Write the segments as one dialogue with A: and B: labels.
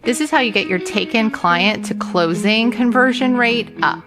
A: This is how you get your take-in client to closing conversion rate up.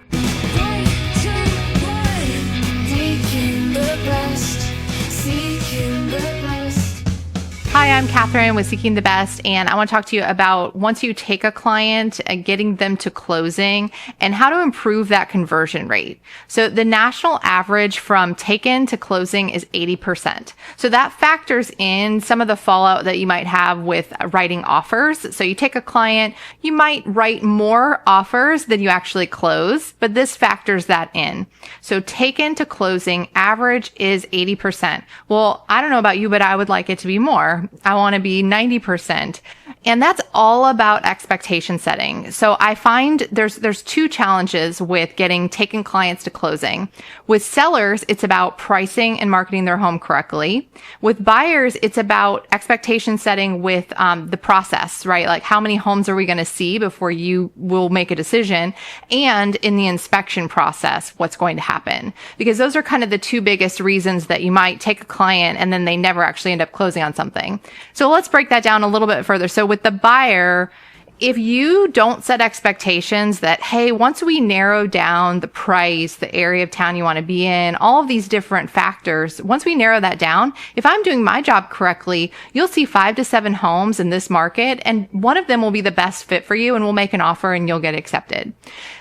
A: Hi, I'm Kathryn with Seeking the Best, and I want to talk to you about once you take a client and getting them to closing and how to improve that conversion rate. So the national average from take-in to closing is 80%. So that factors in some of the fallout that you might have with writing offers. So you take a client, you might write more offers than you actually close, but this factors that in. So take-in to closing average is 80%. Well, I don't know about you, but I would like it to be more. I want to be 90%. And that's all about expectation setting. So I find there's two challenges with getting taken clients to closing. With sellers, it's about pricing and marketing their home correctly. With buyers, it's about expectation setting with the process, right? Like how many homes are we going to see before you will make a decision? And in the inspection process, what's going to happen? Because those are kind of the two biggest reasons that you might take a client and then they never actually end up closing on something. So let's break that down a little bit further. So with the buyer, if you don't set expectations that, hey, once we narrow down the price, the area of town you want to be in, all of these different factors, once we narrow that down, if I'm doing my job correctly, you'll see 5 to 7 homes in this market, and one of them will be the best fit for you, and we'll make an offer and you'll get accepted.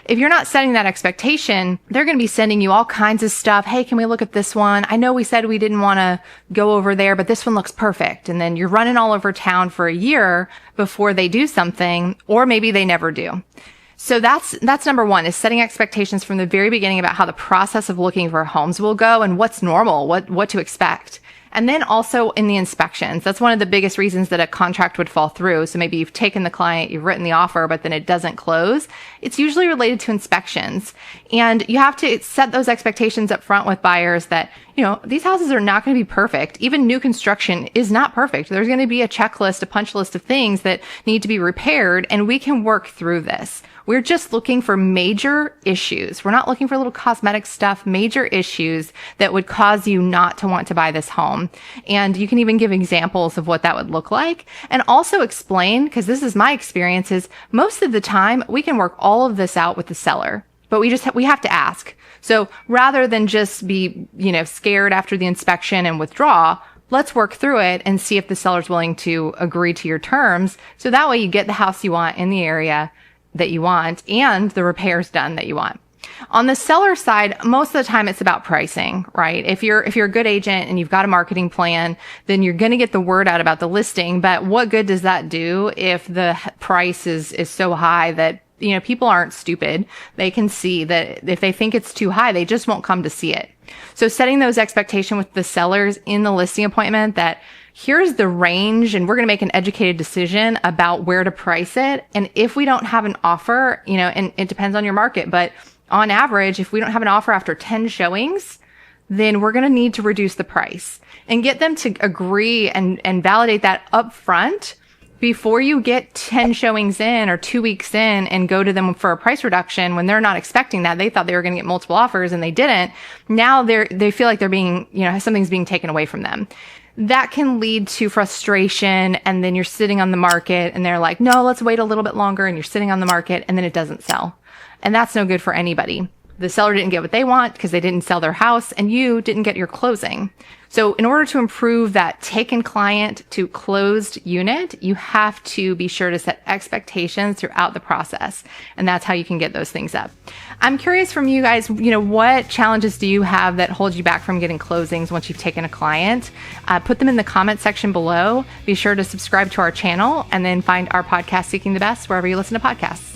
A: If you're not setting that expectation, they're going to be sending you all kinds of stuff. Hey, can we look at this one? I know we said we didn't want to go over there, but this one looks perfect. And then you're running all over town for a year before they do something, or maybe they never do. So that's number one, is setting expectations from the very beginning about how the process of looking for homes will go and what's normal, what to expect. And then also in the inspections, that's one of the biggest reasons that a contract would fall through. So maybe you've taken the client, you've written the offer, but then it doesn't close. It's usually related to inspections. And you have to set those expectations up front with buyers that, these houses are not going to be perfect. Even new construction is not perfect. There's going to be a checklist, a punch list of things that need to be repaired, and we can work through this. We're just looking for major issues. We're not looking for little cosmetic stuff, major issues that would cause you not to want to buy this home. And you can even give examples of what that would look like, and also explain, because this is my experience, is most of the time we can work all of this out with the seller, but we have to ask. So rather than just be, scared after the inspection and withdraw, let's work through it and see if the seller's willing to agree to your terms. So that way you get the house you want in the area that you want and the repairs done that you want. On the seller side, most of the time it's about pricing, right? If you're a good agent and you've got a marketing plan, then you're going to get the word out about the listing. But what good does that do if the price is so high that people aren't stupid? They can see that if they think it's too high, they just won't come to see it. So setting those expectations with the sellers in the listing appointment that here's the range and we're going to make an educated decision about where to price it. And if we don't have an offer, and it depends on your market, but on average, if we don't have an offer after 10 showings, then we're going to need to reduce the price and get them to agree and validate that up front before you get 10 showings in or 2 weeks in and go to them for a price reduction when they're not expecting that. They thought they were going to get multiple offers and they didn't. Now they feel like they're being, something's being taken away from them. That can lead to frustration, and then you're sitting on the market and they're like, no, let's wait a little bit longer, and you're sitting on the market and then it doesn't sell. And that's no good for anybody. The seller didn't get what they want because they didn't sell their house, and you didn't get your closing. So in order to improve that taken client to closed unit, you have to be sure to set expectations throughout the process. And that's how you can get those things up. I'm curious from you guys, what challenges do you have that hold you back from getting closings once you've taken a client? Put them in the comment section below. Be sure to subscribe to our channel and then find our podcast, Seeking the Best, wherever you listen to podcasts.